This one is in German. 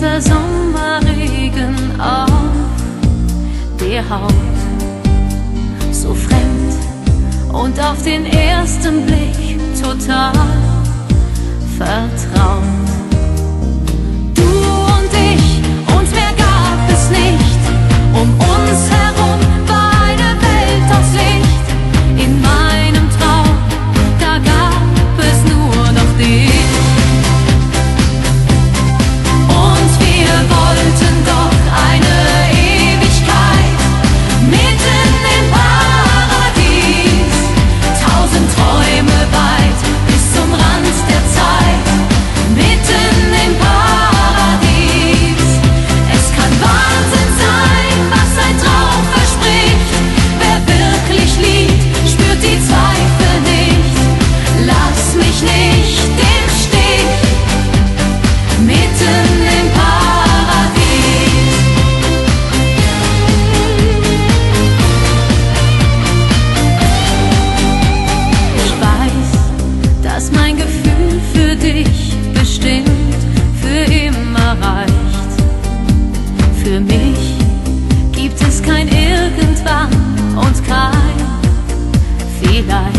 der Sommerregen auf die Haut, so fremd und auf den ersten Blick total vertraut. Du und ich, und mehr gab es nicht, um uns herum war eine Welt aus Licht. In meinem Traum, da gab es nur noch dich. Und wir wollten doch eine Ewigkeit mitten im Paradies, 1000 Träume weit bis zum Rand der Zeit, mitten im Paradies. Es kann Wahnsinn sein, was ein Traum verspricht. Wer wirklich liebt, spürt die Zweifel nicht. Lass mich nicht im Stich, mitten im Paradies. Ich weiß, dass mein Gefühl für dich bestimmt für immer reicht. Für mich gibt es kein Irgendwann und kein Vielleicht.